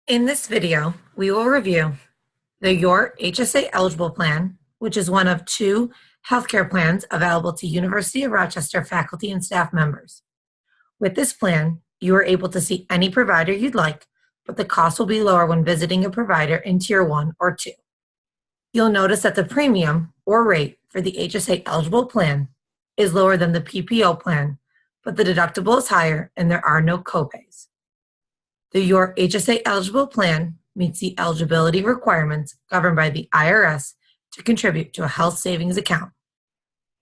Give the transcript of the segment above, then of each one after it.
In this video, we will review the Your HSA Eligible Plan, which is one of two healthcare plans available to University of Rochester faculty and staff members. With this plan, you are able to see any provider you'd like, but the cost will be lower when visiting a provider in Tier 1 or 2. You'll notice that the premium or rate for the HSA Eligible Plan is lower than the PPO plan, but the deductible is higher and there are no copays. The Your HSA Eligible Plan meets the eligibility requirements governed by the IRS to contribute to a health savings account.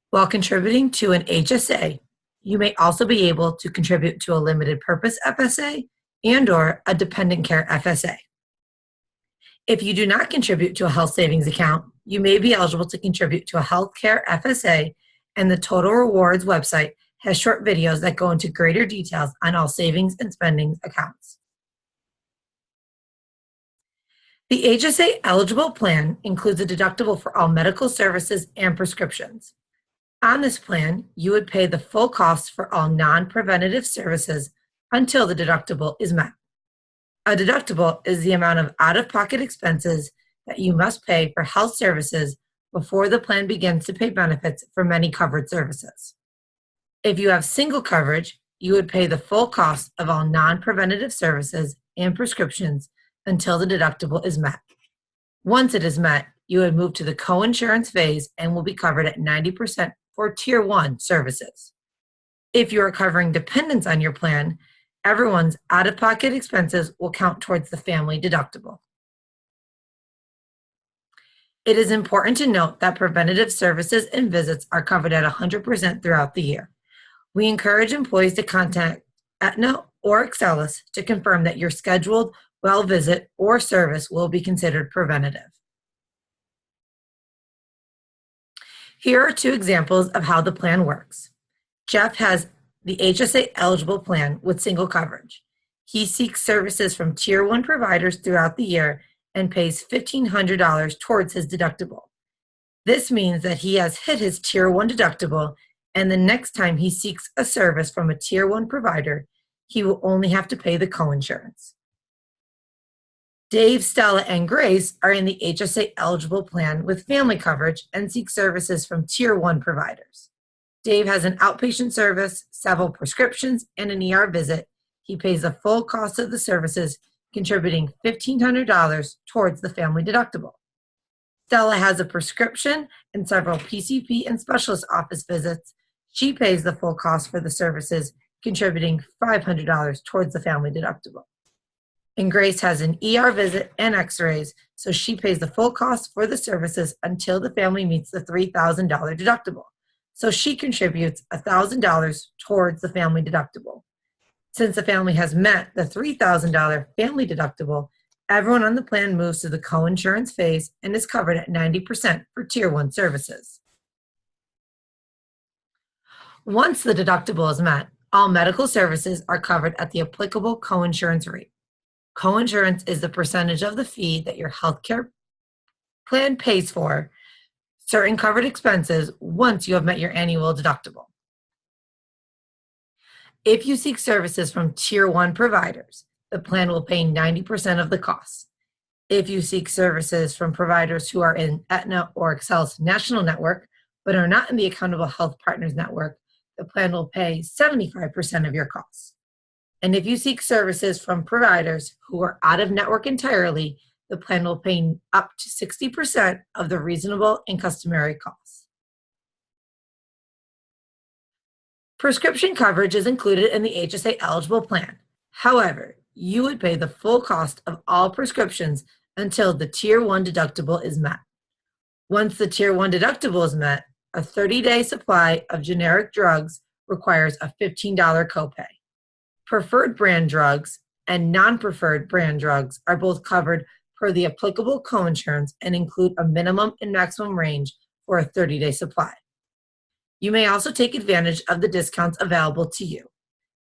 While contributing to an HSA, you may also be able to contribute to a limited purpose FSA and/or a dependent care FSA. If you do not contribute to a health savings account, you may be eligible to contribute to a healthcare FSA, and the Total Rewards website has short videos that go into greater details on all savings and spending accounts. The HSA Eligible Plan includes a deductible for all medical services and prescriptions. On this plan, you would pay the full cost for all non-preventative services until the deductible is met. A deductible is the amount of out-of-pocket expenses that you must pay for health services before the plan begins to pay benefits for many covered services. If you have single coverage, you would pay the full cost of all non-preventative services and prescriptions until the deductible is met. Once it is met, you would move to the co-insurance phase and will be covered at 90% for Tier 1 services. If you are covering dependents on your plan, everyone's out-of-pocket expenses will count towards the family deductible. It is important to note that preventative services and visits are covered at 100% throughout the year. We encourage employees to contact Aetna or Excelis to confirm that your scheduled well visit or service will be considered preventative. Here are two examples of how the plan works. Jeff has the HSA Eligible Plan with single coverage. He seeks services from Tier 1 providers throughout the year and pays $1,500 towards his deductible. This means that he has hit his Tier 1 deductible, and the next time he seeks a service from a Tier 1 provider, he will only have to pay the coinsurance. Dave, Stella, and Grace are in the HSA Eligible Plan with family coverage and seek services from Tier 1 providers. Dave has an outpatient service, several prescriptions, and an ER visit. He pays the full cost of the services, contributing $1,500 towards the family deductible. Stella has a prescription and several PCP and specialist office visits. She pays the full cost for the services, contributing $500 towards the family deductible. And Grace has an ER visit and x-rays, so she pays the full cost for the services until the family meets the $3,000 deductible. So she contributes $1,000 towards the family deductible. Since the family has met the $3,000 family deductible, everyone on the plan moves to the co-insurance phase and is covered at 90% for Tier 1 services. Once the deductible is met, all medical services are covered at the applicable co-insurance rate. Coinsurance is the percentage of the fee that your healthcare plan pays for certain covered expenses once you have met your annual deductible. If you seek services from Tier 1 providers, the plan will pay 90% of the costs. If you seek services from providers who are in Aetna or Excelis national network but are not in the Accountable Health Partners network, the plan will pay 75% of your costs. And if you seek services from providers who are out of network entirely, the plan will pay up to 60% of the reasonable and customary costs. Prescription coverage is included in the HSA Eligible Plan. However, you would pay the full cost of all prescriptions until the Tier 1 deductible is met. Once the Tier 1 deductible is met, a 30-day supply of generic drugs requires a $15 copay. Preferred brand drugs and non-preferred brand drugs are both covered per the applicable coinsurance and include a minimum and maximum range for a 30-day supply. You may also take advantage of the discounts available to you.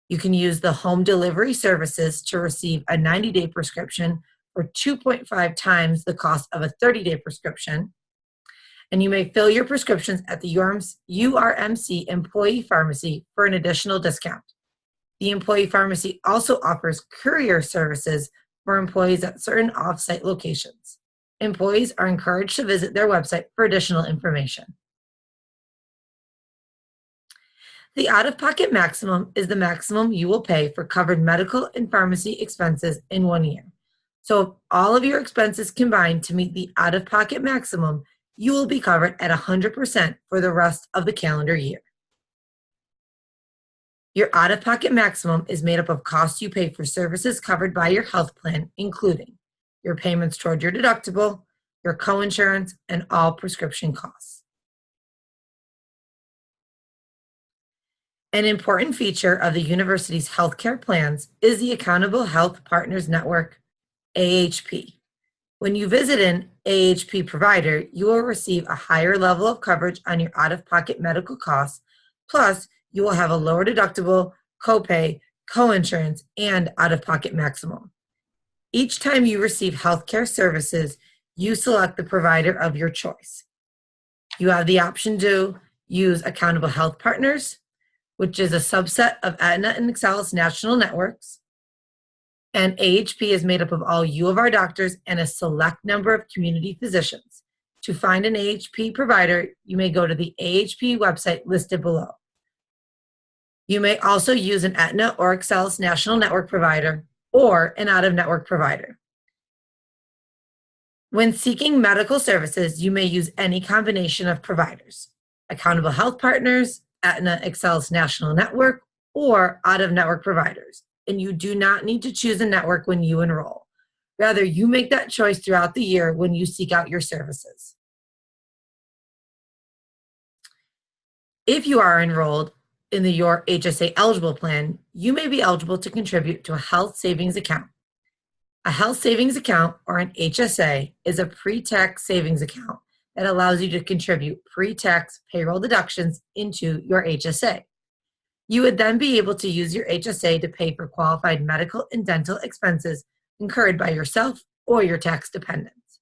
You can use the home delivery services to receive a 90-day prescription for 2.5 times the cost of a 30-day prescription. And you may fill your prescriptions at the URMC employee pharmacy for an additional discount. The employee pharmacy also offers courier services for employees at certain off-site locations. Employees are encouraged to visit their website for additional information. The out-of-pocket maximum is the maximum you will pay for covered medical and pharmacy expenses in 1 year. So if all of your expenses combined to meet the out-of-pocket maximum, you will be covered at 100% for the rest of the calendar year. Your out-of-pocket maximum is made up of costs you pay for services covered by your health plan, including your payments toward your deductible, your coinsurance, and all prescription costs. An important feature of the university's healthcare plans is the Accountable Health Partners Network, AHP. When you visit an AHP provider, you will receive a higher level of coverage on your out-of-pocket medical costs, plus you will have a lower deductible, copay, coinsurance, and out-of-pocket maximum. Each time you receive healthcare services, you select the provider of your choice. You have the option to use Accountable Health Partners, which is a subset of Aetna and Excellus national networks. And AHP is made up of all U of R doctors and a select number of community physicians. To find an AHP provider, you may go to the AHP website listed below. You may also use an Aetna or Excellus national network provider or an out-of-network provider. When seeking medical services, you may use any combination of providers: Accountable Health Partners, Aetna Excellus National Network, or out-of-network providers. And you do not need to choose a network when you enroll. Rather, you make that choice throughout the year when you seek out your services. If you are enrolled in your HSA eligible plan, you may be eligible to contribute to a health savings account. A health savings account, or an HSA, is a pre-tax savings account that allows you to contribute pre-tax payroll deductions into your HSA. You would then be able to use your HSA to pay for qualified medical and dental expenses incurred by yourself or your tax dependents.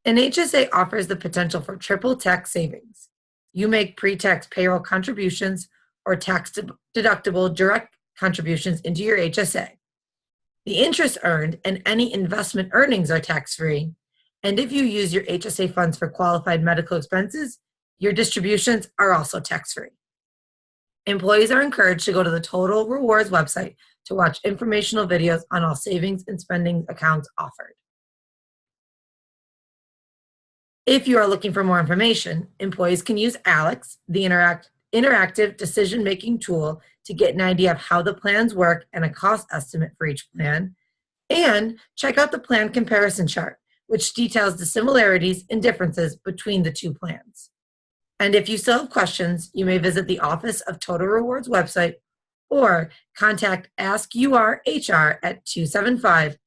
An HSA offers the potential for triple tax savings. You make pre-tax payroll contributions or tax-deductible direct contributions into your HSA. The interest earned and any investment earnings are tax-free. And if you use your HSA funds for qualified medical expenses, your distributions are also tax-free. Employees are encouraged to go to the Total Rewards website to watch informational videos on all savings and spending accounts offered. If you are looking for more information, employees can use ALEX, the interactive decision-making tool, to get an idea of how the plans work and a cost estimate for each plan, and check out the plan comparison chart, which details the similarities and differences between the two plans. And if you still have questions, you may visit the Office of Total Rewards website or contact Ask UR HR at 275-8747.